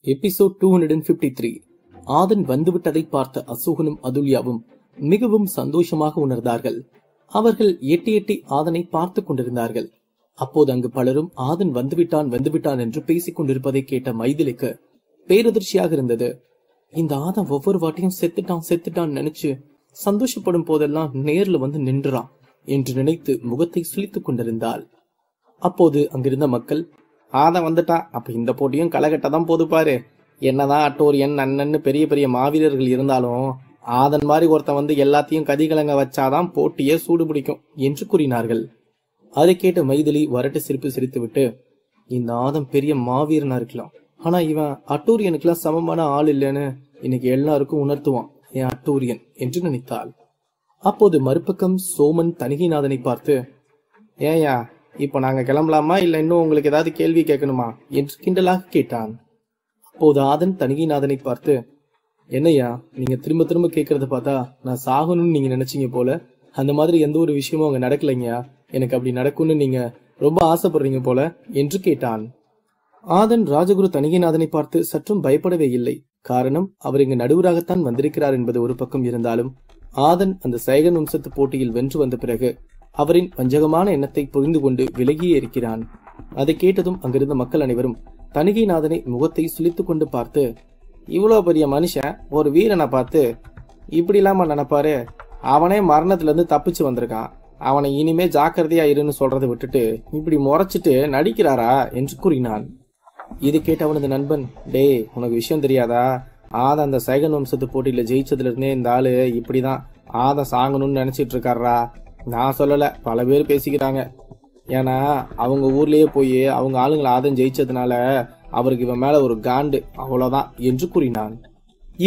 Episode 253. ஆதன் வந்துவிட்டதை பார்த்த அசோகனும் அதுல்யாவும் மிகவும் சந்தோஷமாக உணர்ந்தார்கள். அவர்கள் எட்டி எட்டி ஆதனை பார்த்து கொண்டிருந்தார்கள். அப்போது அங்கு பலரும் ஆதன் வந்துவிட்டான் என்று பேசிக் கொண்டிருப்பதை கேட்ட மைதிலிக்கு பேரதிர்ச்சியாக இருந்தது. இந்த ஆதன் ஒவ்வொரு வாட்டியும் செத்துட்டான் நினைச்சு சந்தோஷப்படும் போதெல்லாம் நேர்ல வந்து நின்றான் என்று நினைத்து முகத்தை சுளித்துக் கொண்டிருந்தாள். அப்போது அங்கிருந்த மக்கள், ஆதன் வந்துட்டான், அப்ப இந்த போட்டியும் களைகட்டதான் போது பாரு. என்னதான் அட்டோரியன் அண்ணன்னு பெரிய பெரிய மாவீரர்கள் இருந்தாலும் ஆதன் மாதிரி ஒருத்தன் வந்து எல்லாத்தையும் கதிகலங்க வச்சாதான் போட்டியே சூடு பிடிக்கும் என்று கூறினார்கள். அதை கேட்ட மைதிலி வரட்டு சிரிப்பு சிரித்துவிட்டு, இந்த ஆதம் பெரிய மாவீரனா இருக்கலாம், ஆனா இவன் அட்டோரியனுக்கெல்லாம் சமமான ஆள் இல்லைன்னு இன்னைக்கு எல்லாருக்கும் உணர்த்துவான் என் அட்டோரியன் என்று நினைத்தாள். அப்போது மறுபக்கம் சோமன் தணிகைநாதனை பார்த்து, ஏயா இப்ப நாங்க கிளம்பலாமா இல்ல இன்னும் உங்களுக்கு ஏதாவது கேள்வி கேட்கணுமா என்று கிண்டலாக கேட்டான். அப்போது ஆதன் தணிகைநாதனை பார்த்து, என்னையா நீங்க திரும்ப திரும்ப கேட்கறத பார்த்தா நான் சாகணும்னு நீங்க நினைச்சீங்க போல. அந்த மாதிரி எந்த ஒரு விஷயமும் அங்க நடக்கலைங்கயா, எனக்கு அப்படி நடக்கும்னு நீங்க ரொம்ப ஆசைப்படுறீங்க போல என்று கேட்டான். ஆதன் ராஜகுரு தணிகைநாதனை பார்த்து சற்றும் பயப்படவே இல்லை. காரணம், அவர் இங்கு நடுவராகத்தான் வந்திருக்கிறார் என்பது ஒரு பக்கம் இருந்தாலும் ஆதன் அந்த சைகன் வம்சத்து போட்டியில் வென்று வந்த பிறகு அவரின் வஞ்சகமான எண்ணத்தை புரிந்து கொண்டு விலகியே இருக்கிறான். அதை கேட்டதும் அங்கிருந்த மக்கள் அனைவரும் தணிகைநாதனை முகத்தை சுளித்து கொண்டு பார்த்து, இவ்வளவு பெரிய மனுஷன் ஒரு வீரனை பார்த்து இப்படி இல்லாம நினைப்பாரு, அவனே மரணத்துல இருந்து தப்பிச்சு வந்திருக்கான், அவனை இனிமே ஜாக்கிரதையா இருன்னு சொல்றதை விட்டுட்டு இப்படி முறைச்சிட்டு நடிக்கிறாரா என்று கூறினான். இது கேட்ட அவனது நண்பன், டே உனக்கு விஷயம் தெரியாதா, ஆதன் அந்த சைகன் வம்சத்து போட்டியில ஜெயிச்சதுல இருந்தே இந்த ஆளு இப்படிதான் ஆதன் சாங்கணும்னு நினைச்சிட்டு இருக்காரா, நான் சொல்லல, பல பேர் பேசிக்கிறாங்க. ஏன்னா அவங்க ஊர்லயே போய் அவங்க ஆளுங்களை ஆதன் ஜெயிச்சதுனால அவருக்கு இவன் மேல ஒரு காண்டு, அவ்வளவுதான் என்று கூறினான்.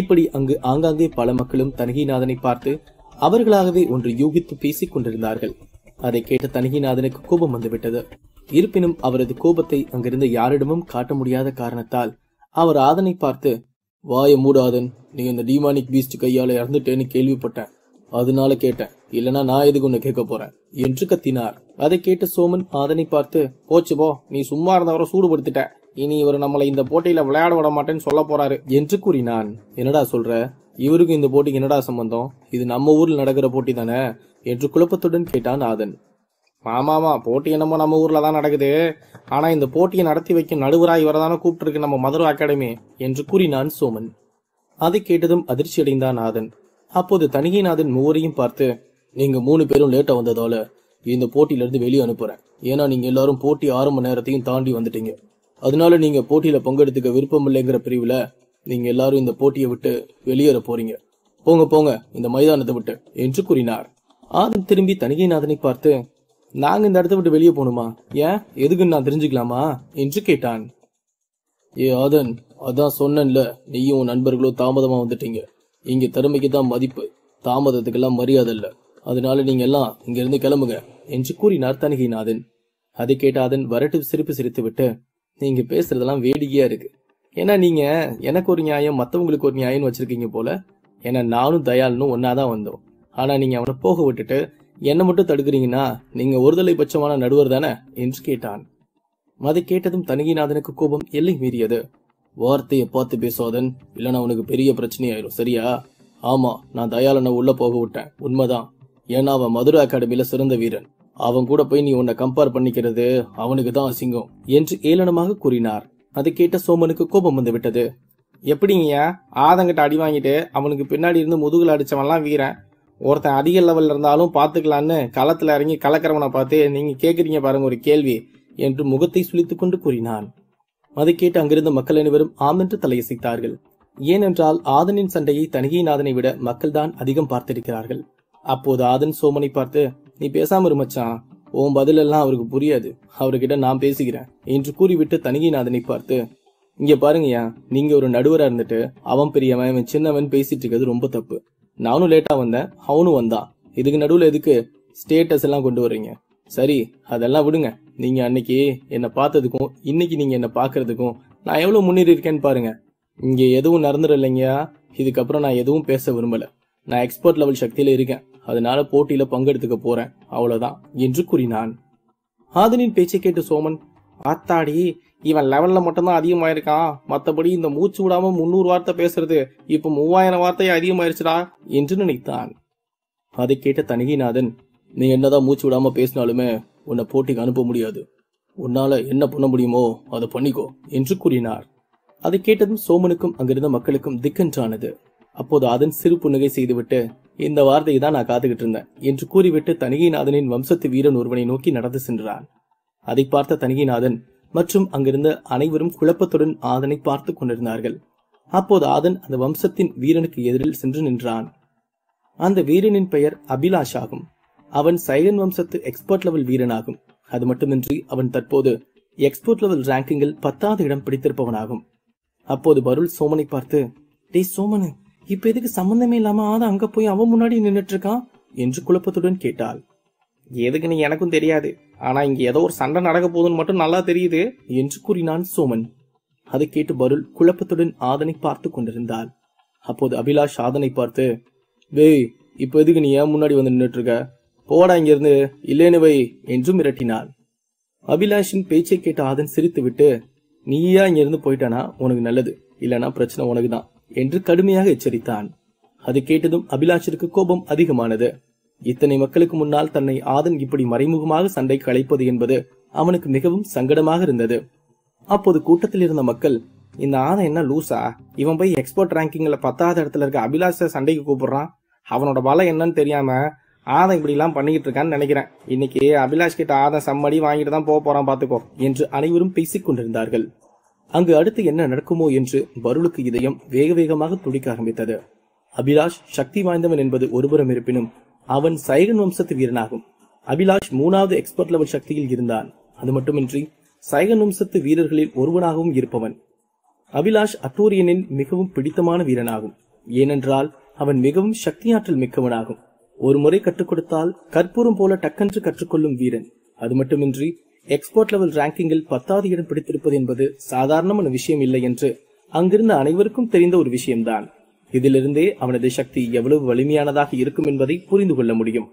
இப்படி அங்கு ஆங்காங்கே பல மக்களும் தணிகைநாதனை பார்த்து அவர்களாகவே ஒன்று யூகித்து பேசிக் கொண்டிருந்தார்கள். அதை கேட்ட தணிகைநாதனுக்கு கோபம் வந்துவிட்டது. இருப்பினும் அவரது கோபத்தை அங்கிருந்த யாரிடமும் காட்ட முடியாத காரணத்தால் அவர் ஆதனை பார்த்து, வாய மூடாதன், நீ இந்த டிமானிக் பீஸ்ட் கையால இறந்துட்டேன்னு கேள்விப்பட்டேன், அதனால கேட்டேன், இல்லனா நான் எதுக்கு ஒண்ணு கேட்க போறேன் என்று கத்தினார். அதை கேட்ட சோமன் ஆதனை பார்த்து, போச்சு போ, நீ சும்மா இருந்தவரை சூடுபடுத்திட்ட, இனி இவர் நம்மளை இந்த போட்டியில விளையாட விட மாட்டேன்னு சொல்ல போறாரு என்று கூறினான். என்னடா சொல்ற, இவருக்கும் இந்த போட்டிக்கு என்னடா சம்பந்தம், இது நம்ம ஊர்ல நடக்கிற போட்டி தானே என்று குழப்பத்துடன் கேட்டான் ஆதன். ஆமாமா, போட்டி என்னமோ நம்ம ஊர்ல தான் நடக்குது, ஆனா இந்த போட்டியை நடத்தி வைக்கும் நடுவராய் இவரதான கூப்பிட்டு இருக்கு நம்ம மதுரை அகாடமி என்று கூறினான் சோமன். அதை கேட்டதும் அதிர்ச்சி அடைந்தான் ஆதன். அப்போது தணிகைநாதன் மூவரையும் பார்த்து, நீங்க 3 பேரும் லேட்டா வந்ததால இந்த போட்டியில இருந்து வெளியே அனுப்புறேன். ஏன்னா நீங்க எல்லாரும் போட்டி 6 மணி நேரத்தையும் தாண்டி வந்துட்டீங்க. அதனால நீங்க போட்டியில பங்கெடுத்துக்க விருப்பம் இல்லைங்கிற பிரிவுல நீங்க எல்லாரும் இந்த போட்டியை விட்டு வெளியேற போறீங்க. போங்க இந்த மைதானத்தை விட்டு என்று கூறினார். ஆதன் திரும்பி தணிகைநாதனை பார்த்து, நாங்க இந்த இடத்த விட்டு வெளியே போகணுமா, ஏன் எதுக்குன்னு நான் தெரிஞ்சுக்கலாமா என்று கேட்டான். ஏ ஆதன், அதான் சொன்னேன்ல, நீயும் உன் நண்பர்களும் தாமதமா வந்துட்டீங்க. இங்க திறமைக்கு தான் மதிப்பு, தாமதத்துக்கெல்லாம் மரியாதை இல்ல, அதனால நீங்க எல்லாம் இங்க இருந்து கிளம்புங்க என்று கூறினார் தணிகைநாதன். அதை கேட்ட ஆதன் வரட்டு சிரிப்பு சிரித்து விட்டு, நீங்க பேசுறதெல்லாம் வேடிக்கையா இருக்கு. ஏன்னா நீங்க எனக்கு ஒரு நியாயம் மத்தவங்களுக்கு ஒரு நியாயம் வச்சிருக்கீங்க போல. ஏன்னா நானும் தயாளனும் ஒன்னாதான் வந்தோம், ஆனா நீங்க அவனை போக விட்டுட்டு என்ன மட்டும் தடுக்கிறீங்கன்னா நீங்க ஒருதலை பட்சமான நடுவர் தானே என்று கேட்டான். அதை கேட்டதும் தணிகைநாதனுக்கு கோபம் எல்லை மீறியது. வார்த்தையை பார்த்து பேசாதன், இல்லைன்னா அவனுக்கு பெரிய பிரச்சனையாயிரும், சரியா? ஆமா, நான் தயாளனை உள்ள போக விட்டேன், உண்மைதான். ஏன்னா அவன் மதுரை அகாடமியில சிறந்த வீரன், அவன் கூட போய் நீ உன்னை கம்பேர் பண்ணிக்கிறது அவனுக்கு தான் அசிங்கம் என்று ஏளனமாக கூறினார். அதை கேட்ட சோமனுக்கு கோபம் வந்து விட்டது. எப்படிங்க ஆதங்கிட்ட அடி வாங்கிட்டு அவனுக்கு பின்னாடி இருந்து முதுகுல அடிச்சவன்லாம் வீரன், ஒருத்தன் அதிக லெவல்ல இருந்தாலும் பாத்துக்கலான்னு களத்துல இறங்கி கலக்கிறவனை பார்த்து நீங்க கேக்குறீங்க பாருங்க ஒரு கேள்வி என்று முகத்தை சுளித்துக் கொண்டு கூறினான். அதை கேட்டு அங்கிருந்த மக்கள் அனைவரும் ஆமென்று தலையசைத்தார்கள். ஏனென்றால் ஆதனின் சண்டையை தணிகைநாதனை விட மக்கள் தான் அதிகம் பார்த்திருக்கிறார்கள். அப்போது ஆதன் சோமனை பார்த்து, நீ பேசாம இருமச்சான், உன் பதில் எல்லாம் அவருக்கு புரியாது, அவர்கிட்ட நான் பேசிக்கிறேன் என்று கூறிவிட்டு தணிகைநாதனை பார்த்து, இங்க பாருங்கயா, நீங்க ஒரு நடுவரா இருந்துட்டு அவன் பெரியவன் இவன் சின்னவன் பேசிட்டு இருக்கிறது ரொம்ப தப்பு. நானும் லேட்டா வந்தேன், அவனும் வந்தான், இதுக்கு நடுவுல எதுக்கு ஸ்டேட்டஸ் எல்லாம் கொண்டு வர்றீங்க? சரி அதெல்லாம் விடுங்க, நீங்க அன்னைக்கு என்ன பார்த்ததுக்கும் இன்னைக்கு நீங்க என்ன பாக்குறதுக்கும் நான் எவ்வளவு முன்னேறி இருக்கேன்னு பாருங்க. இங்க எதுவும் நடந்துடும் இல்லைங்கயா, இதுக்கப்புறம் நான் எதுவும் பேச விரும்பல, நான் எக்ஸ்பர்ட் லெவல் சக்தியில இருக்கேன், அதனால போட்டியில பங்கெடுத்துக்க போறேன், அவ்வளவுதான் என்று கூறினான். ஆதனின் பேச்சை கேட்டு சோமன், ஆத்தாடி இவன் லெவல்ல மட்டும்தான் அதிகமாயிருக்கான், மத்தபடி இந்த மூச்சு விடாம 300 வார்த்தை பேசுறது இப்ப 3000 வார்த்தை அதிகமாயிருச்சுடா என்று நினைத்தான். அதை கேட்ட தணிகைநாதன், நீ என்னதான் மூச்சு விடாம பேசினாலுமே உன்னை போட்டிக்கு அனுப்ப முடியாது. உன்னால என்ன பண்ண முடியுமோ அதை பண்ணிக்கோ என்று கூறினார். அதை கேட்டதும் சோமனுக்கும் அங்கிருந்த மக்களுக்கும் திக்கென்றானது. அப்போது அதன் சிறு புன்னகை செய்துவிட்டு, இந்த வார்த்தையை தான் நான் காத்துக்கிட்டு இருந்தேன் என்று கூறிவிட்டு தணிகைநாதனின் வம்சத்து வீரன் ஒருவனை நோக்கி நடந்து சென்றான். அதை பார்த்த தணிகைநாதன் மற்றும் அங்கிருந்த அனைவரும் குழப்பத்துடன் ஆதனை பார்த்து கொண்டிருந்தார்கள். அப்போது ஆதன் அந்த வம்சத்தின் வீரனுக்கு எதிரில் சென்று நின்றான். அந்த வீரனின் பெயர் அபிலாஷ் ஆகும். அவன் சைகன் வம்சத்து எக்ஸ்பர்ட் லெவல் வீரனாகும். அது மட்டுமின்றி அவன் தற்போது எக்ஸ்பர்ட் லெவல் ரேங்கிங்கில் 10வது இடம் பிடித்திருப்பவனாகும். அப்போது பருள் சோமனை பார்த்து, டேய் சோமனு, இப்ப எதுக்கு சம்பந்தமே இல்லாம ஆதா அங்க போய் அவன் முன்னாடி நின்னுட்டு இருக்கான் என்று குழப்பத்துடன் கேட்டாள். எதுக்குன்னு எனக்கும் தெரியாது, ஆனா இங்க ஏதோ ஒரு சண்டை நடக்க போகுதுன்னு மட்டும் நல்லா தெரியுது என்று கூறினான் சோமன். அதை கேட்டு பருள் குழப்பத்துடன் ஆதனை பார்த்து கொண்டிருந்தாள். அப்போது அபிலாஷ் ஆதனை பார்த்து, வேய், இப்ப எதுக்கு நீ ஏன் முன்னாடி வந்து நின்னுட்டு இருக்க? போடா இங்கிருந்து, இல்லேன்னு வை என்று மிரட்டினாள். அபிலாஷின் பேச்சை கேட்ட ஆதன் சிரித்து விட்டு, நீயா இங்கிருந்து போயிட்டானா உனக்கு நல்லது, இல்லனா பிரச்சனை உனக்குதான் என்று கடுமையாக எச்சரித்தான். அதை கேட்டதும் அபிலாஷிற்கு கோபம் அதிகமானது. இத்தனை மக்களுக்கு முன்னால் தன்னை ஆதன் இப்படி மறைமுகமாக சண்டை களைப்பது என்பது அவனுக்கு மிகவும் சங்கடமாக இருந்தது. அப்போது கூட்டத்தில் இருந்த மக்கள், இந்த ஆதன் என்ன லூசா, இவன் போய் எக்ஸ்போர்ட் ரேங்கிங்ல 10வது இடத்துல இருக்க அபிலாஷ சண்டைக்கு கூப்பிடுறான், அவனோட பலம் என்னன்னு தெரியாம ஆதன் இப்படி எல்லாம் பண்ணிக்கிட்டு இருக்கான்னு நினைக்கிறேன். இன்னைக்கு அபிலாஷ் கிட்ட ஆதன் சம்மடி வாங்கிட்டு தான் போறான் பாத்துக்கோ என்று அனைவரும் பேசிக் கொண்டிருந்தார்கள். அங்கு அடுத்து என்ன நடக்குமோ என்று பருளுக்கு இதயம் வேக வேகமாக துடிக்க ஆரம்பித்தது. அபிலாஷ் சக்தி வாய்ந்தவன் என்பது ஒருபுறம் இருப்பினும் அவன் சைகன் வம்சத்து வீரனாகும். அபிலாஷ் 3வது எக்ஸ்பர்ட் லெவல் சக்தியில் இருந்தான். அது மட்டுமின்றி சைகன் வம்சத்து வீரர்களில் ஒருவனாகவும் இருப்பவன். அபிலாஷ் அட்டோரியனின் மிகவும் பிடித்தமான வீரனாகும். ஏனென்றால் அவன் மிகவும் சக்தியாற்றல் மிக்கவனாகும். ஒரு முறை கற்றுக் கொடுத்தால் கற்பூரம் போல டக்கென்று கற்றுக்கொள்ளும் வீரன். அது மட்டுமின்றி எக்ஸ்போர்ட் லெவல் ரேங்கிங்கில் 10வது இடம் பிடித்திருப்பது என்பது சாதாரணமான விஷயம் இல்லை என்று அங்கிருந்த அனைவருக்கும் தெரிந்த ஒரு விஷயம்தான். இதிலிருந்தே அவனது சக்தி எவ்வளவு வலிமையானதாக இருக்கும் என்பதை புரிந்து கொள்ள முடியும்.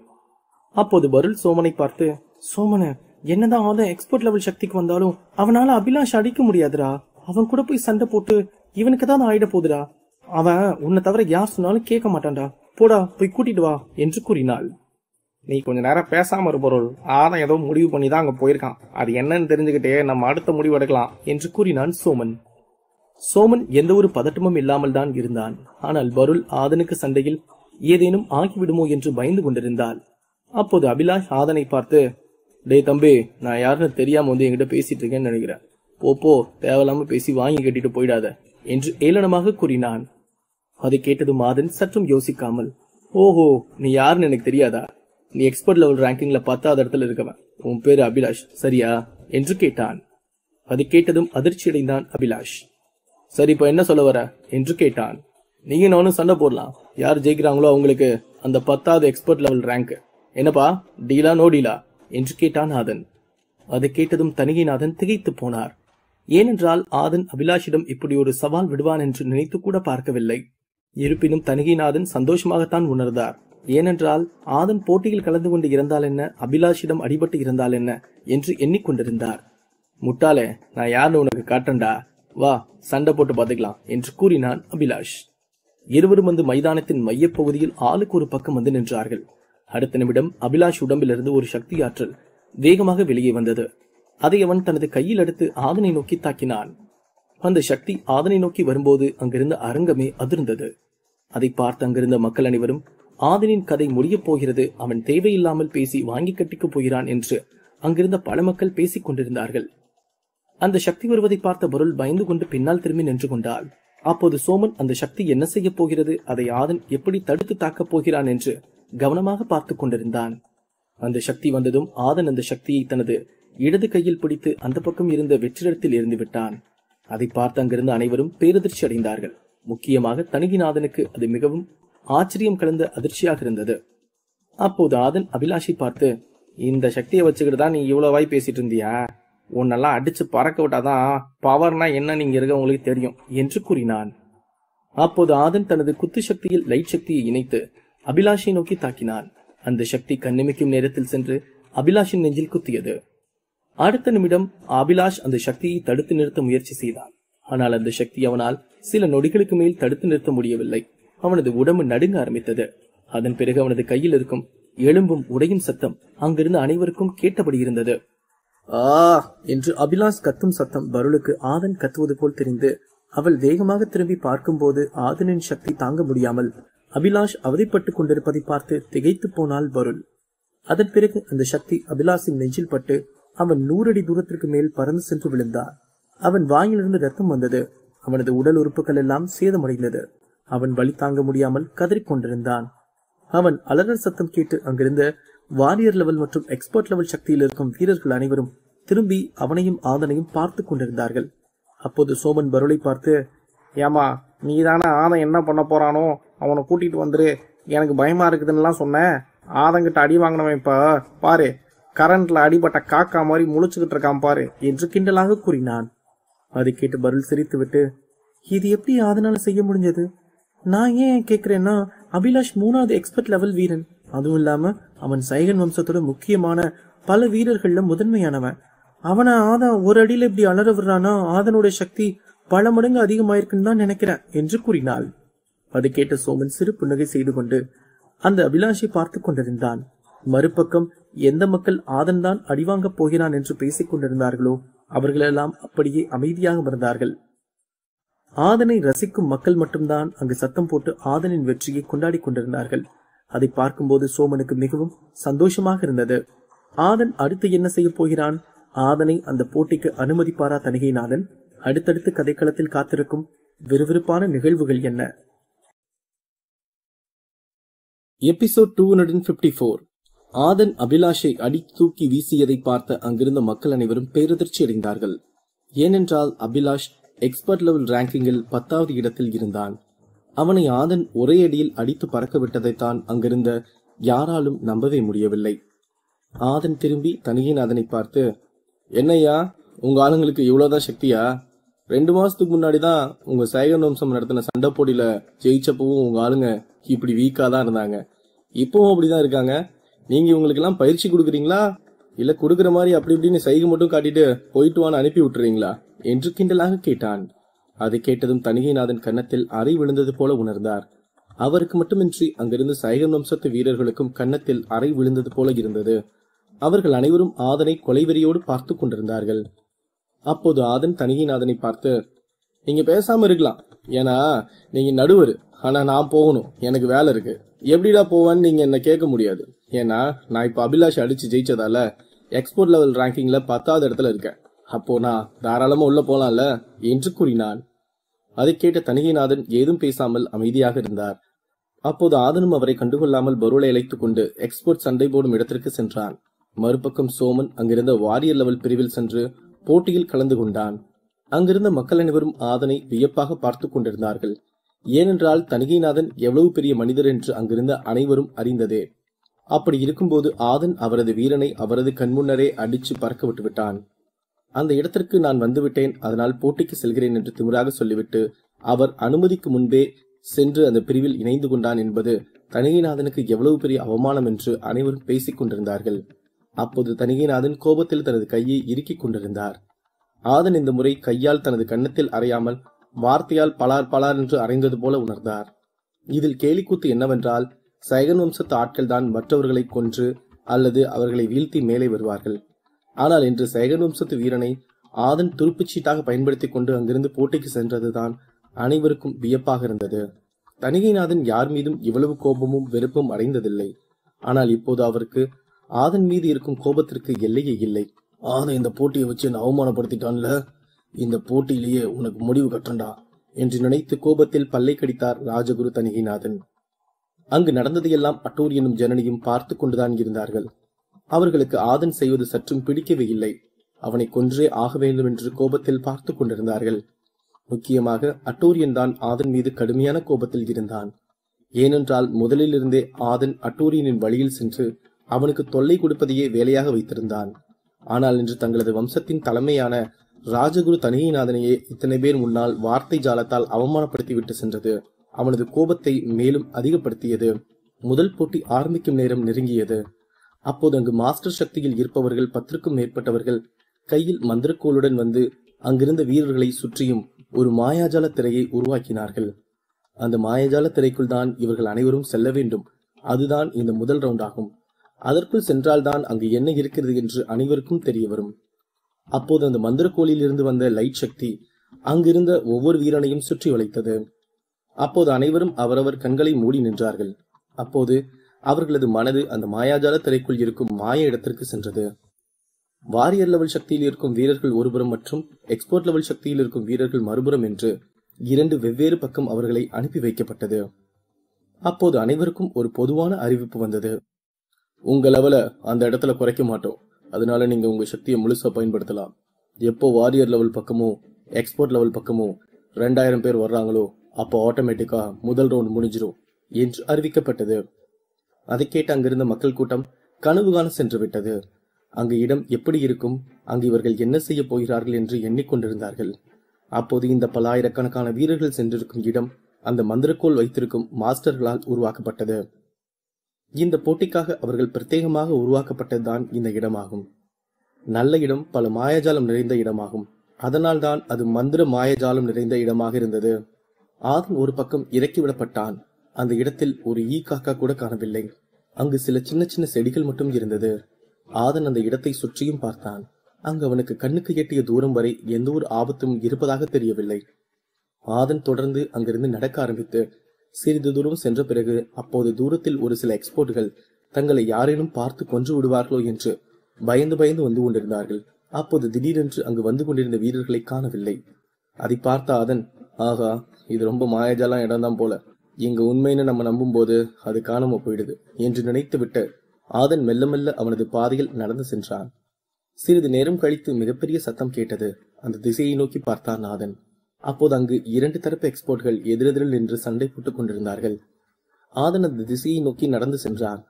அப்போது பருள் சோமனை பார்த்து, சோமன, என்னதான் ஆதன் எக்ஸ்போர்ட் லெவல் சக்திக்கு வந்தாலும் அவனால அபிலாஷ் அடிக்க முடியாதுடா. அவன் கூட போய் சண்டை போட்டு இவனுக்கு தான் ஆயிட போகுதுடா. அவன் உன்னை தவிர யார் சொன்னாலும் கேட்க மாட்டான்டா. போடா, போய் கூட்டிட்டு வா என்று கூறினாள். நீ கொஞ்ச நேரம் பேசாம இருப்பொருள், ஆதன் ஏதோ முடிவு பண்ணி தான் அங்க போயிருக்கான், அது என்னன்னு தெரிஞ்சுக்கிட்டே நம்ம அடுத்த முடிவு எடுக்கலாம் என்று கூறினான் சோமன். சோமன் எந்த ஒரு பதட்டமும் இல்லாமல் தான் இருந்தான். ஆனால் பருள் ஆதனுக்கு சண்டையில் ஏதேனும் ஆகிவிடுமோ என்று பயந்து கொண்டிருந்தாள். அப்போது அபிலாஷ் ஆதனை பார்த்து, டேய் தம்பி, நான் யாருன்னு தெரியாம வந்து என்கிட்ட பேசிட்டு இருக்கேன்னு நினைக்கிறேன். போ, தேவையில்லாம பேசி வாங்கி கட்டிட்டு போயிடாத என்று ஏளனமாக கூறினான். அதை கேட்டதும் ஆதன் சற்றும் யோசிக்காமல், ஓஹோ, நீ யாருன்னு எனக்கு தெரியாதா? நீ எக்ஸ்பர்ட் லெவல் ரேங்கிங்ல 10வது இடத்துல இருக்கவன். உன் பேரு அபிலாஷ், சரியா என்று கேட்டான். அதை கேட்டதும் அதிர்ச்சியடைந்தான் அபிலாஷ். சரி, இப்ப என்ன சொல்ல வர என்று கேட்டான். நீங்க நானும் சண்டை போடலாம், யார் ஜெயிக்கிறாங்களோ அவங்களுக்கு அந்த 10வது எக்ஸ்பர்ட் லெவல் ரேங்க். என்னப்பா, டீலா நோ டீலா என்று கேட்டான் ஆதன். அதை கேட்டதும் தணிகைநாதன் திகைத்து போனார். ஏனென்றால் ஆதன் அபிலாஷிடம் இப்படி ஒரு சவால் விடுவான் என்று நினைத்து கூட பார்க்கவில்லை. இருப்பினும் தணிகைநாதன் சந்தோஷமாகத்தான் உணர்ந்தார். ஏனென்றால் ஆதன் போட்டியில் கலந்து கொண்டு இருந்தால் என்ன, அபிலாஷிடம் அடிபட்டு இருந்தால் என்ன என்று எண்ணிக்கொண்டிருந்தார். முட்டாளே, நான் யாருன்னு உனக்கு காட்டண்டா, வா சண்டை போட்டு பாத்துக்கலாம் என்று கூறினான் அபிலாஷ். இருவரும் வந்து மைதானத்தின் மையப்பகுதியில் ஆளுக்கு ஒரு பக்கம் வந்து நின்றார்கள். அடுத்த நிமிடம் அபிலாஷ் உடம்பிலிருந்து ஒரு சக்தி ஆற்றல் வேகமாக வெளியே வந்தது. அதை அவன் தனது கையில் எடுத்து ஆதனை நோக்கி தாக்கினான். அந்த சக்தி ஆதனை நோக்கி வரும்போது அங்கிருந்த அரங்கமே அதிர்ந்தது. அதை பார்த்து அங்கிருந்த மக்கள் அனைவரும், ஆதனின் கதை முடியப் போகிறது, அவன் தேவையில்லாமல் பேசி வாங்கி கட்டிக்கப் போகிறான் என்று அங்கிருந்த பல மக்கள் பேசிக் கொண்டிருந்தார்கள். அந்த சக்தி வருவதை பார்த்த பருள் பயந்து கொண்டு பின்னால் திரும்பி நின்று கொண்டாள். அப்போது சோமன் அந்த சக்தி என்ன செய்ய போகிறது, அதை ஆதன் எப்படி தடுத்து தாக்கப் போகிறான் என்று கவனமாக பார்த்து கொண்டிருந்தான். அந்த சக்தி வந்ததும் ஆதன் அந்த சக்தியை தனது இடது கையில் பிடித்து அந்த பக்கம் இருந்த வெற்றிடத்தில் இருந்து விட்டான். அதை பார்த்து அங்கிருந்த அனைவரும் பேரதிர்ச்சி அடைந்தார்கள். முக்கியமாக தணிகைநாதனுக்கு அது மிகவும் ஆச்சரியம் கலந்த அதிர்ச்சியாக இருந்தது. அப்போது ஆதன் அபிலாஷை பார்த்து, இந்த சக்தியை வச்சுக்கிட்டு தான் நீ இவ்வளவு வாய் பேசிட்டு இருந்தியா? உன்னெல்லாம் அடிச்சு பறக்க விட்டாதான் பவர்னா என்ன நீங்க இருக்க உங்களுக்கு தெரியும் என்று கூறினான். அப்போது ஆதன் தனது குத்து சக்தியில் லைட் சக்தியை இணைத்து அபிலாஷை நோக்கி தாக்கினான். அந்த சக்தி கண்ணிமைக்கும் நேரத்தில் சென்று அபிலாஷின் நெஞ்சில் குத்தியது. அடுத்த நிமிடம் அபிலாஷ் அந்த சக்தியை தடுத்து நிறுத்த முயற்சி செய்தான். ஆனால் அந்த சக்தி அவனால் சில நொடிகளுக்கு மேல் தடுத்து நிறுத்த முடியவில்லை. அவனது உடம்பு நடுங்க ஆரம்பித்தது. அதன் பிறகு அவனது கையில் இருக்கும் எலும்பும் உடையும் சத்தம் அங்கிருந்து அனைவருக்கும் கேட்டபடி இருந்தது. என்று அபிலாஷ் கத்தும் சத்தம் பருளுக்கு ஆதன் கத்துவது போல் தெரிந்து அவள் வேகமாக திரும்பி பார்க்கும்போது ஆதனின் சக்தி தாங்க முடியாமல் அபிலாஷ் அவதிப்பட்டுக் கொண்டிருப்பதை பார்த்து திகைத்து போனாள் பருள். அதன் பிறகு அந்த சக்தி அபிலாஷின் நெஞ்சில் பட்டு அவன் 100 அடி தூரத்திற்கு மேல் பறந்து சென்று விழுந்தான். அவன் வாயிலிருந்து ரத்தம் வந்தது. அவனது உடல் உறுப்புகள் எல்லாம் சேதமடைந்தது. அவன் வலி தாங்க முடியாமல் கதறிக்கொண்டிருந்தான். அவன் அலறல் சத்தம் கேட்டு அங்கிருந்த வாரியர் லெவல் மற்றும் எக்ஸ்பர்ட் லெவல் சக்தியில் இருக்கும் வீரர்கள் அனைவரும் திரும்பி அவனையும் ஆதனையும் பார்த்து கொண்டிருந்தார்கள். அப்போது சோமன் பருளை பார்த்து, ஏமா நீதானே ஆதன் என்ன பண்ண போறானோ அவனை கூட்டிட்டு வந்துரு, எனக்கு பயமா இருக்குதுன்னு சொன்னேன். ஆதங்கிட்ட அடி வாங்கினவன் இப்ப பாரு கரண்ட்ல அடிபட்ட காக்கா மாதிரி முழிச்சுக்கிட்டு இருக்கான் பாரு என்று கிண்டலாக கூறினான். அதை கேட்டு பருள் சிரித்துவிட்டு, இது எப்படி ஆதனால செய்ய முடிஞ்சது? நான் ஏன் கேக்குறேன்னா, அபிலாஷ் 3வது எக்ஸ்பர்ட் லெவல் வீரன். அதுவும் இல்லாம அவன் சைகன் வம்சத்தோட முக்கியமான பல வீரர்கள்ல முதன்மையானவன். அவனை ஆதன் ஒரு அடியில இப்படி அலற விடுறானா, ஆதனோட சக்தி பல மடங்கு அதிகமாயிருக்குன்னு தான் நினைக்கிறேன் என்று கூறினாள். அதை கேட்ட சோமன் சிறு புன்னகை செய்து கொண்டு அந்த அபிலாஷை பார்த்து கொண்டிருந்தான். மறுபக்கம் எந்த மக்கள் ஆதன் தான் அடிவாங்கப் போகிறான் என்று பேசிக் கொண்டிருந்தார்களோ அவர்களெல்லாம் அப்படியே அமைதியாக இருந்தார்கள். ஆதனை ரசிக்கும் மக்கள் மட்டும்தான் அங்கு சத்தம் போட்டு ஆதனின் வெற்றியை கொண்டாடி கொண்டிருந்தார்கள். அதை பார்க்கும்போது சோமனுக்கு மிகவும் சந்தோஷமாக இருந்தது. ஆதன் அடுத்து என்ன செய்ய போகிறான்? ஆதனை அந்த போட்டிக்கு அனுமதிப்பாரா தணிகைநாதன்? அடுத்தடுத்து கதைக்களத்தில் காத்திருக்கும் விறுவிறுப்பான நிகழ்வுகள் என்ன? எபிசோட் 254. ஆதன் அபிலாஷை அடி தூக்கி வீசியதை பார்த்த அங்கிருந்த மக்கள் அனைவரும் பேரதிர்ச்சி அடைந்தார்கள். ஏனென்றால் அபிலாஷ் எக்ஸ்பர்ட் லெவல் ரேங்கிங்கில் 10வது இடத்தில் இருந்தான். அவனை ஆதன் ஒரே அடியில் அடித்து பறக்க விட்டதைத்தான் அங்கிருந்த யாராலும் நம்பவே முடியவில்லை. ஆதன் திரும்பி தணிகைநாதனை பார்த்து, என்னையா உங்க ஆளுங்களுக்கு இவ்வளவுதான் சக்தியா? 2 மாசத்துக்கு முன்னாடிதான் உங்க சைகன் வம்சம் நடத்தின சண்டை போட்டியில ஜெயிச்சப்பவும் உங்க ஆளுங்க இப்படி வீக்கா தான் இருந்தாங்க. இப்பவும் அப்படிதான் இருக்காங்க. நீங்க இவங்களுக்கு எல்லாம் பயிற்சி கொடுக்குறீங்களா, இல்ல கொடுக்குற மாதிரி அப்படி இப்படின்னு சைகை மட்டும் காட்டிட்டு போயிட்டு வான்னு அனுப்பி விட்டுறீங்களா என்று கிண்டலாக கேட்டான். அதை கேட்டதும் தணிகைநாதன் கன்னத்தில் அறை விழுந்தது போல உணர்ந்தார். அவருக்கு மட்டுமின்றி அங்கிருந்து சைகன் வம்சத்து வீரர்களுக்கும் கன்னத்தில் அறை விழுந்தது போல இருந்தது. அவர்கள் அனைவரும் ஆதனை கொலைவெறியோடு பார்த்து கொண்டிருந்தார்கள். அப்போது ஆதன் தணிகைநாதனை பார்த்து, நீங்க பேசாம இருக்கலாம், ஏன்னா நீங்க நடுவர். ஆனா நான் போகணும், எனக்கு வேலை இருக்கு. எப்படிடா போவான்னு நீங்க என்ன கேட்க முடியாது. ஏன்னா நான் இப்ப அபிலாஷ் அடிச்சு ஜெயிச்சதால எக்ஸ்போர்ட் லெவல் ரேங்கிங்ல 10வது இடத்துல இருக்கேன். அப்போ நான் தாராளமா உள்ள போலாம்ல என்று கூறினான். அதை கேட்ட தணிகைநாதன் ஏதும் பேசாமல் அமைதியாக இருந்தார். அப்போது ஆதனும் அவரை கண்டுகொள்ளாமல் பருளை அழைத்துக் கொண்டு எக்ஸ்போர்ட் சண்டை போடும் இடத்திற்கு சென்றான். மறுபக்கம் சோமன் அங்கிருந்த வாரியர் லெவல் பிரிவில் சென்று போட்டியில் கலந்து கொண்டான். அங்கிருந்த மக்கள் அனைவரும் ஆதனை வியப்பாக பார்த்து கொண்டிருந்தார்கள். ஏனென்றால் தணிகைநாதன் எவ்வளவு பெரிய மனிதர் என்று அங்கிருந்த அனைவரும் அறிந்ததே. அப்படி இருக்கும்போது ஆதன் அவரது வீரனை அவரது கண்முன்னரே அடிச்சு பறக்க விட்டு விட்டான். அந்த இடத்திற்கு நான் வந்துவிட்டேன், அதனால் போட்டிக்கு செல்கிறேன் என்று திமிராக சொல்லிவிட்டு அவர் அனுமதிக்கு முன்பே சென்று அந்த பிரிவில் இணைந்து கொண்டான் என்பது தணிகைநாதனுக்கு எவ்வளவு பெரிய அவமானம் என்று அனைவரும் பேசிக் கொண்டிருந்தார்கள். அப்போது தணிகைநாதன் கோபத்தில் தனது கையை இறுக்கிக் கொண்டிருந்தார். ஆதன் இந்த முறை கையால் தனது கன்னத்தில் அறையாமல் வார்த்தையால் பலார் பலார் என்று அறைந்தது போல உணர்ந்தார். இதில் கேலிக்கூத்து என்னவென்றால், சைகன் வம்சத்து ஆட்கள் தான் மற்றவர்களை கொன்று அல்லது அவர்களை வீழ்த்தி மேலே வருவார்கள். ஆனால் இன்று சைகன் வம்சத்து வீரனை ஆதன் துருப்புச்சீட்டாக பயன்படுத்திக் கொண்டு அங்கிருந்து போட்டிக்கு சென்றதுதான் அனைவருக்கும் வியப்பாக இருந்தது. தணிகைநாதன் யார் மீதும் இவ்வளவு கோபமும் வெறுப்பும் அடைந்ததில்லை. ஆனால் இப்போது அவருக்கு ஆதன் மீது இருக்கும் கோபத்திற்கு எல்லையே இல்லை. ஆதன் இந்த போட்டியை வச்சு என்ன அவமானப்படுத்திட்டான்ல, இந்த போட்டியிலேயே உனக்கு முடிவு கட்டண்டா என்று நினைத்து கோபத்தில் பல்லை கடித்தார் ராஜகுரு தணிகைநாதன். அங்கு நடந்ததையெல்லாம் அட்டூரியனும் ஜனனியும் பார்த்து கொண்டுதான் இருந்தார்கள். அவர்களுக்கு ஆதன் செய்வது சற்றும் பிடிக்கவே இல்லை. அவனை கொன்றே ஆக வேண்டும் என்று கோபத்தில் பார்த்து கொண்டிருந்தார்கள். முக்கியமாக அட்டூரியன் தான் ஆதன் மீது கடுமையான கோபத்தில் இருந்தான். ஏனென்றால் முதலிலிருந்தே ஆதன் அட்டூரியனின் வழியில் சென்று அவனுக்கு தொல்லை கொடுப்பதையே வேலையாக வைத்திருந்தான். ஆனால் இன்று தங்களது வம்சத்தின் தலைமையான ராஜகுரு தணிகைநாதனையே இத்தனை பேர் முன்னால் வார்த்தை ஜாலத்தால் அவமானப்படுத்திவிட்டு சென்றது அவனது கோபத்தை மேலும் அதிகப்படுத்தியது. முதல் போட்டி ஆரம்பிக்கும் நேரம் நெருங்கியது. அப்போது அங்கு மாஸ்டர் சக்தியில் இருப்பவர்கள் 10க்கும் மேற்பட்டவர்கள் கையில் மந்திரக்கோளுடன் வந்து அங்கிருந்த வீரர்களை சுற்றியும் ஒரு மாயாஜால திரையை உருவாக்கினார்கள். அந்த மாயாஜால திரைக்குள் தான் இவர்கள் அனைவரும் செல்ல வேண்டும். அதுதான் இந்த முதல் ரவுண்ட் ஆகும். அதற்குள் சென்றால்தான் அங்கு என்ன இருக்கிறது என்று அனைவருக்கும் தெரிய வரும். அப்போது அந்த மந்திரக்கோளில் இருந்து வந்த லைட் சக்தி அங்கிருந்த ஒவ்வொரு வீரனையும் சுற்றி வளைத்தது. அப்போது அனைவரும் அவரவர் கண்களை மூடி நின்றார்கள். அப்போது அவர்களது மனது அந்த மாயாஜால திரைக்குள் இருக்கும் மாய இடத்திற்கு சென்றது. வாரியர் லெவல் சக்தியில் இருக்கும் வீரர்கள் ஒருபுறம் மற்றும் எக்ஸ்போர்ட் லெவல் சக்தியில் இருக்கும் வீரர்கள் மறுபுறம் என்று 2 வெவ்வேறு பக்கம் அவர்களை அனுப்பி வைக்கப்பட்டது. அப்போது அனைவருக்கும் ஒரு பொதுவான அறிவிப்பு வந்தது. உங்க லெவல அந்த இடத்துல குறைக்க மாட்டோம். அதனால நீங்க உங்க சக்தியை முழுசா பயன்படுத்தலாம். எப்போ வாரியர் லெவல் பக்கமோ எக்ஸ்போர்ட் லெவல் பக்கமோ 2000 பேர் வர்றாங்களோ அப்போ ஆட்டோமேட்டிக்கா முதல் ரவுண்ட் முடிஞ்சிரும் என்று அறிவிக்கப்பட்டது. அதை கேட்டு அங்கிருந்த மக்கள் கூட்டம் கனவு காண சென்று விட்டது. அங்கு இடம் எப்படி இருக்கும், அங்கு இவர்கள் என்ன செய்ய போகிறார்கள் என்று எண்ணிக்கொண்டிருந்தார்கள். அப்போது இந்த பல ஆயிரக்கணக்கான வீரர்கள் சென்றிருக்கும் இடம் அந்த மந்திரக்கோள் வைத்திருக்கும் மாஸ்டர்களால் உருவாக்கப்பட்டது. இந்த போட்டிக்காக அவர்கள் பிரத்யேகமாக உருவாக்கப்பட்டதுதான் இந்த இடமாகும். நல்ல இடம், பல மாயாஜாலம் நிறைந்த இடமாகும். அதனால்தான் அது மந்திர மாயாஜாலம் நிறைந்த இடமாக இருந்தது. ஆதன் ஒரு பக்கம் இறக்கிவிடப்பட்டான். அந்த இடத்தில் ஒரு ஈ காக்கா கூட காணவில்லை. அங்கு சில சின்ன சின்ன செடிகள் மட்டும் இருந்தது. ஆதன் அந்த இடத்தை சுற்றியும் பார்த்தான். அங்கு அவனுக்கு கண்ணுக்கு எட்டிய தூரம் வரை எந்த ஒரு ஆபத்தும் இருப்பதாக தெரியவில்லை. ஆதன் தொடர்ந்து அங்கிருந்து நடக்க ஆரம்பித்து சிறிது தூரம் சென்ற பிறகு அப்போது தூரத்தில் ஒரு சில எக்ஸ்போர்ட்கள் தங்களை யாரேனும் பார்த்து கொன்று விடுவார்களோ என்று பயந்து பயந்து வந்து கொண்டிருந்தார்கள். அப்போது திடீரென்று அங்கு வந்து கொண்டிருந்த வீரர்களை காணவில்லை. அதை பார்த்த ஆதன், ஆகா, இது ரொம்ப மாயாஜாலம் இடம்தான் போல, இங்க உண்மைன்னு நம்ம நம்பும் போது அது காணாம போயிடுது என்று நினைத்துவிட்டு ஆதன் மெல்ல மெல்ல அவனது பாதையில் நடந்து சென்றான். சிறிது நேரம் கழித்து மிகப்பெரிய சத்தம் கேட்டது. அந்த திசையை நோக்கி பார்த்தான் ஆதன். அப்போது அங்கு 2 தரப்பு எக்ஸ்போர்ட்கள் எதிரெதிரில் நின்று சண்டை போட்டுக் கொண்டிருந்தார்கள். ஆதன் அந்த திசையை நோக்கி நடந்து சென்றான்.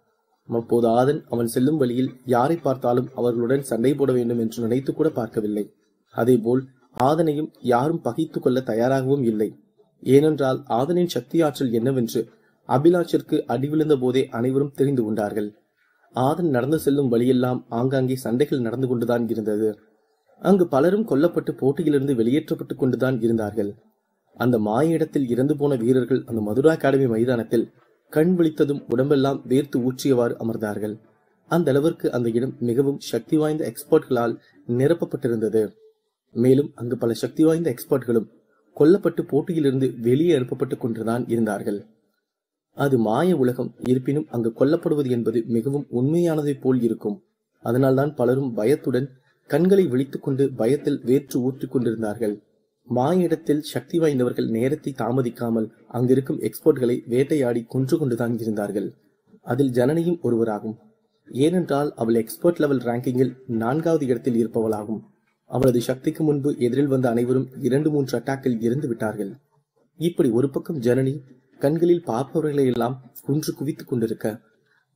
அப்போது ஆதன் அவன் செல்லும் வழியில் யாரை பார்த்தாலும் அவர்களுடன் சண்டை போட வேண்டும் என்று நினைத்து கூட பார்க்கவில்லை. அதேபோல் ஆதனையும் யாரும் பகைத்துக் கொள்ள தயாராகவும் இல்லை. ஏனென்றால் ஆதனின் சக்தி ஆற்றல் என்னவென்று அபிலாஷிற்கு அடி விழுந்த போதே அனைவரும் தெரிந்து கொண்டார்கள். ஆதன் நடந்து செல்லும் வழியெல்லாம் ஆங்காங்கே சண்டைகள் நடந்து கொண்டுதான் இருந்தது. அங்கு பலரும் கொல்லப்பட்டு போட்டியிலிருந்து வெளியேற்றப்பட்டு கொண்டுதான் இருந்தார்கள். அந்த மாய இடத்தில் இறந்து போன வீரர்கள் அந்த மதுரா அகாடமி மைதானத்தில் கண் விழித்ததும் உடம்பெல்லாம் வேர்த்து ஊற்றியவாறு அமர்ந்தார்கள். அந்த அளவிற்கு அந்த இடம் மிகவும் சக்தி வாய்ந்த எக்ஸ்பர்ட்களால் நிரப்பப்பட்டிருந்தது. மேலும் அங்கு பல சக்தி வாய்ந்த எக்ஸ்பர்ட்களும் கொல்லப்பட்டு போட்டியிலிருந்து வெளியே அனுப்பப்பட்டுக் கொண்டுதான் இருந்தார்கள். அது மாய உலகம். இருப்பினும் அங்கு கொல்லப்படுவது என்பது மிகவும் உண்மையானதை போல் இருக்கும். அதனால்தான் பலரும் பயத்துடன் கண்களை விழித்துக் கொண்டு பயத்தில் வேற்று ஊற்றிக் கொண்டிருந்தார்கள். மாய இடத்தில் சக்தி வாய்ந்தவர்கள் நேரத்தை தாமதிக்காமல் அங்கிருக்கும் எக்ஸ்போர்ட்களை வேட்டையாடி கொன்று கொண்டுதான் இருந்தார்கள். அதில் ஜனனியும் ஒருவராகும். ஏனென்றால் அவள் எக்ஸ்பர்ட் லெவல் ரேங்கிங்கில் 4வது இடத்தில் இருப்பவளாகும். அவளது சக்திக்கு முன்பு எதிரில் வந்த அனைவரும் 2-3 அட்டாக்கில் இறந்து விட்டார்கள். இப்படி ஒரு பக்கம் ஜனனி கண்களில் பார்ப்பவர்களை எல்லாம் குன்று குவித்துக் கொண்டிருக்க,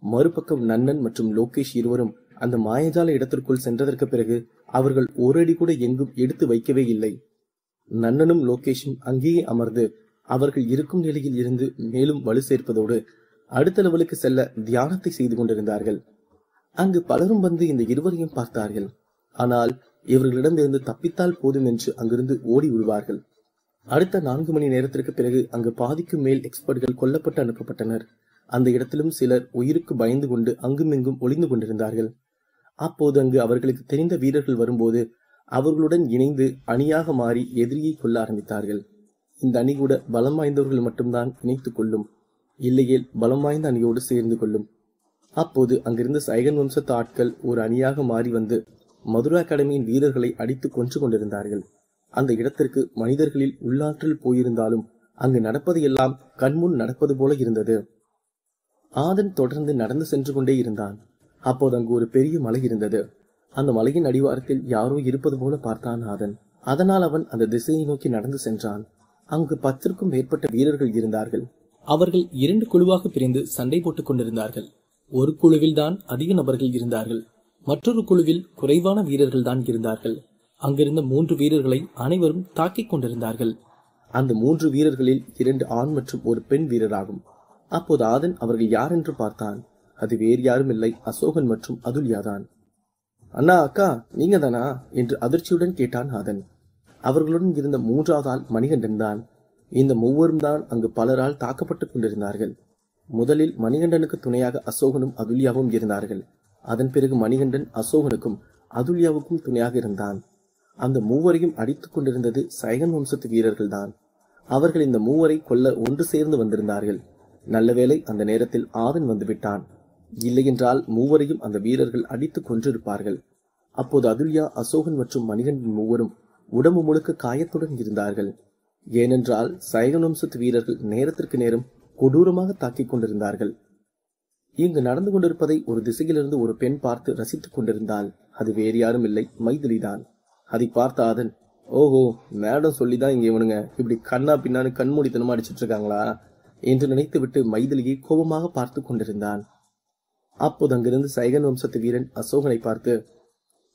மறுபக்கம் நன்னன் மற்றும் லோகேஷ் இருவரும் அந்த மாயஜால இடத்திற்குள் சென்றதற்கு பிறகு அவர்கள் ஒரு அடி கூட எங்கும் எடுத்து வைக்கவே இல்லை. நன்னனும் லோகேஷும் அங்கேயே அமர்ந்து அவர்கள் இருக்கும் நிலையில் இருந்து மேலும் வலு சேர்ப்பதோடு அடுத்த லெவலுக்கு செல்ல தியானத்தை செய்து கொண்டிருந்தார்கள். அங்கு பலரும் வந்து இந்த இருவரையும் பார்த்தார்கள். ஆனால் இவர்களிடமிருந்து தப்பித்தால் போதும் என்று அங்கிருந்து ஓடி விடுவார்கள். அடுத்த 4 மணி நேரத்திற்கு பிறகு அங்கு பாதிக்கும் மேல் எக்ஸ்பர்ட்கள் கொல்லப்பட்டு அனுப்பப்பட்டனர். அந்த இடத்திலும் சிலர் உயிருக்கு பயந்து கொண்டு அங்குமிங்கும் ஒளிந்து கொண்டிருந்தார்கள். அப்போது அங்கு அவர்களுக்கு தெரிந்த வீரர்கள் வரும்போது அவர்களுடன் இணைந்து அணியாக மாறி எதிரியை கொள்ள ஆரம்பித்தார்கள். இந்த அணி கூட பலம் வாய்ந்தவர்கள் மட்டும்தான் இணைத்துக் கொள்ளும், இல்லையேல் பலம் வாய்ந்த அணியோடு சேர்ந்து கொள்ளும். அப்போது அங்கிருந்த சைகன் வம்சத்து ஆட்கள் ஒரு அணியாக மாறி வந்து மதுரா அகாடமியின் வீரர்களை அடித்து கொன்று கொண்டிருந்தார்கள். அந்த இடத்திற்கு மனிதர்களில் உள்ளாற்றல் போயிருந்தாலும் அங்கு நடப்பது எல்லாம் கண்முன் நடப்பது போல இருந்தது. ஆதன் தொடர்ந்து நடந்து சென்று கொண்டே இருந்தான். அப்போது அங்கு ஒரு பெரிய மலை இருந்தது. அந்த மலையின் அடிவாரத்தில் யாரோ இருப்பது போல பார்த்தான் ஆதன். அதனால் அவன் அந்த திசையை நோக்கி நடந்து சென்றான். அங்கு 10க்கும் மேற்பட்ட வீரர்கள் இருந்தார்கள். அவர்கள் 2 குழுவாக பிரிந்து சண்டை போட்டுக் கொண்டிருந்தார்கள். ஒரு குழுவில் தான் அதிக நபர்கள் இருந்தார்கள், மற்றொரு குழுவில் குறைவான வீரர்கள் தான் இருந்தார்கள். அங்கிருந்த 3 வீரர்களை அனைவரும் தாக்கிக் கொண்டிருந்தார்கள். அந்த 3 வீரர்களில் 2 ஆண் மற்றும் ஒரு பெண் வீரராகும். அப்போது ஆதன் அவர்கள் யார் என்று பார்த்தான். அது வேறு யாரும் இல்லை, அசோகன் மற்றும் அதுல்யாதான். அண்ணா, அக்கா, நீங்க தானா என்று அதிர்ச்சியுடன் கேட்டான் ஆதன். அவர்களுடன் இருந்த மூன்றாவது ஆள் மணிகண்டன் தான். இந்த மூவரும் தான் அங்கு பலரால் தாக்கப்பட்டுக் கொண்டிருந்தார்கள். முதலில் மணிகண்டனுக்கு துணையாக அசோகனும் அதுல்யாவும் இருந்தார்கள். அதன் பிறகு மணிகண்டன் அசோகனுக்கும் அதுல்யாவுக்கும் துணையாக இருந்தான். அந்த மூவரையும் அடித்துக் கொண்டிருந்தது சைகன் வம்சத்து வீரர்கள் தான். அவர்கள் இந்த மூவரை கொல்ல ஒன்று சேர்ந்து வந்திருந்தார்கள். நல்லவேளை அந்த நேரத்தில் ஆதன் வந்துவிட்டான். இல்லையென்றால் மூவரையும் அந்த வீரர்கள் அடித்துக் கொன்றிருப்பார்கள். அப்போது அதுல்யா, அசோகன் மற்றும் மணிகண்டன் மூவரும் உடம்பு முழுக்க காயத்துடன் இருந்தார்கள். ஏனென்றால் சைகன் வம்சத்து வீரர்கள் நேரத்திற்கு நேரம் கொடூரமாக தாக்கிக் கொண்டிருந்தார்கள். இங்கு நடந்து கொண்டிருப்பதை ஒரு திசையிலிருந்து ஒரு பெண் பார்த்து ரசித்துக் கொண்டிருந்தாள். அது வேறு யாரும் இல்லை, மைதிலிதான். அதை பார்த்த ஆதன், ஓஹோ, மேடம் சொல்லிதான் இங்க இவனுங்க இப்படி கண்ணா பின்னான்னு கண்மூடித்தனமா அடிச்சிட்டு இருக்காங்களா என்று நினைத்துவிட்டு மைதிலியை கோபமாக பார்த்து கொண்டிருந்தான். அப்போது அங்கிருந்து சைகன் வம்சத்து வீரன் அசோகனை பார்த்து,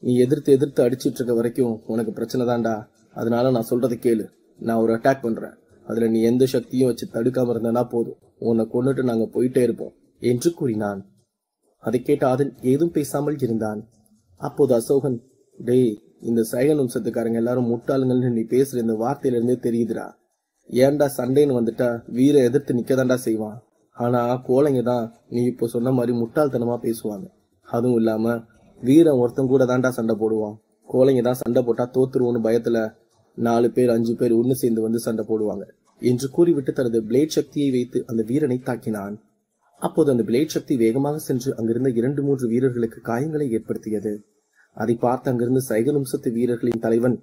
நீ எதிர்த்து அடிச்சிட்டு இருக்க வரைக்கும் உனக்கு பிரச்சனை தான்டா. அதனால நான் சொல்றதை கேளு. நான் ஒரு அட்டாக் பண்றேன். அதுல நீ எந்த சக்தியும் வச்சு தடுக்காம இருந்தனா போதும். உன்னை கொண்டுட்டு நாங்க போயிட்டே இருப்போம் என்று கூறினான். அதை கேட்ட ஆதன் ஏதும் பேசாமல் இருந்தான். அப்போது அசோகன், டேய், இந்த சைகன் வம்சத்துக்காரங்க எல்லாரும் முட்டாளுங்கள்னு நீ பேசுற இந்த வார்த்தையிலிருந்தே தெரியுதுடா. ஏன்டா சண்டைன்னு வந்துட்டா வீர எதிர்த்து நிக்கதாண்டா செய்வான். ஆனா கோழைங்க தான் நீ இப்போ சொன்ன மாதிரி முட்டாள்தனமா பேசுவாங்க. அதுவும் இல்லாம வீரன் ஒருத்தன் கூட தாண்டா சண்டை போடுவான். கோழைங்க தான் சண்டை போட்டா தோத்துருவோன்னு பயத்துல 4 பேர் 5 பேர் ஒன்னு சேர்ந்து வந்து சண்டை போடுவாங்க என்று கூறிவிட்டு தனது பிளேட் சக்தியை வைத்து அந்த வீரனை தாக்கினான். அப்போது அந்த பிளேட் சக்தி வேகமாக சென்று அங்கிருந்த 2-3 வீரர்களுக்கு காயங்களை ஏற்படுத்தியது. அதை பார்த்து அங்கிருந்து சைகன் வம்சத்து வீரர்களின் தலைவன்,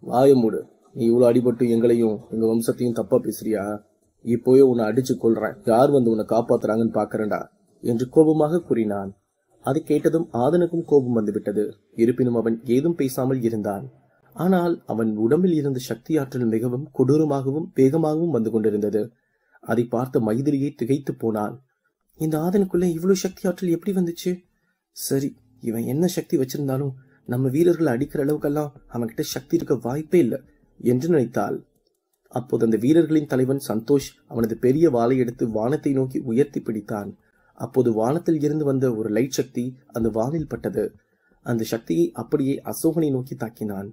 வாயமூடு, நீ இவ்வளவு அடிபட்டு எங்களையும் எங்க வம்சத்தையும் தப்பா பேசுறியா? இப்போயே உன்னை அடிச்சு கொள்றேன். யார் வந்து உன்னை காப்பாத்துறாங்கன்னு பாக்குறேன்டா என்று கோபமாக கூறினான். அதை கேட்டதும் ஆதனுக்கும் கோபம் வந்துவிட்டது. இருப்பினும் அவன் ஏதும் பேசாமல் இருந்தான். ஆனால் அவன் உடம்பில் இருந்த சக்தி ஆற்றல் மிகவும் கொடூரமாகவும் வேகமாகவும் வந்து கொண்டிருந்தது. அதை பார்த்த மைதிலியை திகைத்து போனாள். இந்த ஆதனுக்குள்ள இவ்வளவு சக்தி ஆற்றல் எப்படி வந்துச்சு? சரி, இவன் என்ன சக்தி வச்சிருந்தாலும் நம்ம வீரர்களை அடிக்கிற அளவுக்கெல்லாம் அவன்கிட்ட சக்தி இருக்க வாய்ப்பே இல்லை என்று நினைத்தாள். அப்போது அந்த வீரர்களின் தலைவன் சந்தோஷ் அவனது பெரிய வாளை எடுத்து வானத்தை நோக்கி உயர்த்தி பிடித்தான். அப்போது வானத்தில் இருந்து வந்த ஒரு லைட் சக்தி அந்த வானில் பட்டது. அந்த சக்தியை அப்படியே அசோகனை நோக்கி தாக்கினான்.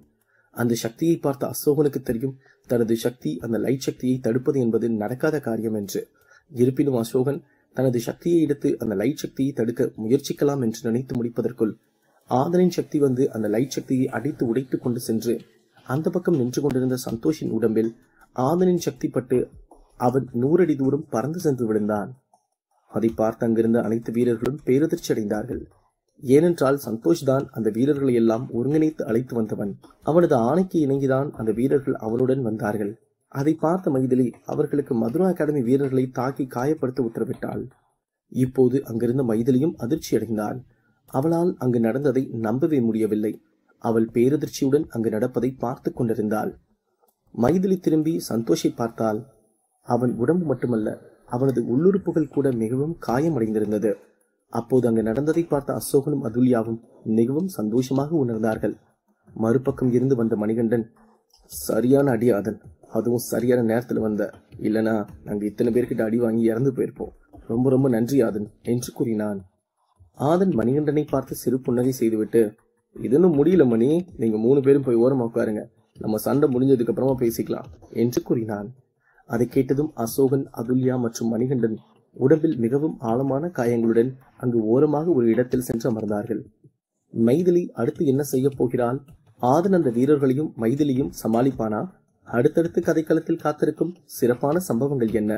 அந்த சக்தியை பார்த்த அசோகனுக்கு தெரியும் தனது சக்தி அந்த லைட் சக்தியை தடுப்பது என்பது நடக்காத காரியம் என்று. இருப்பினும் அசோகன் தனது சக்தியை எடுத்து அந்த லைட் சக்தியை தடுக்க முயற்சிக்கலாம் என்று நினைத்து முடிப்பதற்குள் ஆதனின் சக்தி வந்து அந்த லைட் சக்தியை அடித்து உடைத்து கொண்டு சென்று அந்த பக்கம் நின்று கொண்டிருந்த சந்தோஷின் உடம்பில் ஆதனின் சக்தி பட்டு அவன் 100 அடி தூரம் பறந்து சென்று விழுந்தான். அதை பார்த்து அங்கிருந்த அனைத்து வீரர்களும் பேரதிர்ச்சி அடைந்தார்கள். ஏனென்றால் சந்தோஷ் தான் அந்த வீரர்களை எல்லாம் ஒருங்கிணைத்து அழைத்து வந்தவன். அவனது ஆணைக்கு இணங்கிதான் அந்த வீரர்கள் அவனுடன் வந்தார்கள். அதை பார்த்த மைதிலி அவர்களுக்கு மதுரா அகாடமி வீரர்களை தாக்கி காயப்படுத்த உத்தரவிட்டாள். இப்போது அங்கிருந்த மைதிலியும் அதிர்ச்சி அடைந்தாள். அவளால் அங்கு நடந்ததை நம்பவே முடியவில்லை. அவள் பேரதிர்ச்சியுடன் அங்கு நடப்பதை பார்த்து கொண்டிருந்தாள். மைதிலி திரும்பி சந்தோஷை பார்த்தாள். அவன் உடம்பு மட்டுமல்ல, அவனது உள்ளுறுப்புகள் கூட மிகவும் காயமடைந்திருந்தது. அப்போது அங்கு நடந்ததை பார்த்த அசோகனும் அதுல்யாவும் மிகவும் சந்தோஷமாக உணர்ந்தார்கள். மறுபக்கம் இருந்து வந்த மணிகண்டன், சரியான அடி ஆதன், அதுவும் சரியான நேரத்துல வந்த, இல்லனா நாங்க இத்தனை பேர்கிட்ட அடி வாங்கி இறந்து போயிருப்போம். ரொம்ப ரொம்ப நன்றி ஆதன் என்று கூறினான். ஆதன் மணிகண்டனை பார்த்து சிறு புன்னகை செய்துவிட்டு, இதுன்னு முடியல மணி, நீங்க 3 பேரும் போய் ஓரமா உட்காருங்க, நம்ம சண்டை முடிஞ்சதுக்கு அப்புறமா பேசிக்கலாம் என்று கூறினான். அதை கேட்டதும் அசோகன், அதுல்யா மற்றும் மணிகண்டன் உடம்பில் மிகவும் ஆழமான காயங்களுடன் அங்கு ஓரமாக ஒரு இடத்தில் சென்று அமர்ந்தார்கள். மைதிலி அடுத்து என்ன செய்ய போகிறாள்? ஆதன் அந்த வீரர்களையும் மைதிலியும் சமாளிப்பானா? அடுத்தடுத்து கதைக்களத்தில் காத்திருக்கும் சிறப்பான சம்பவங்கள் என்ன?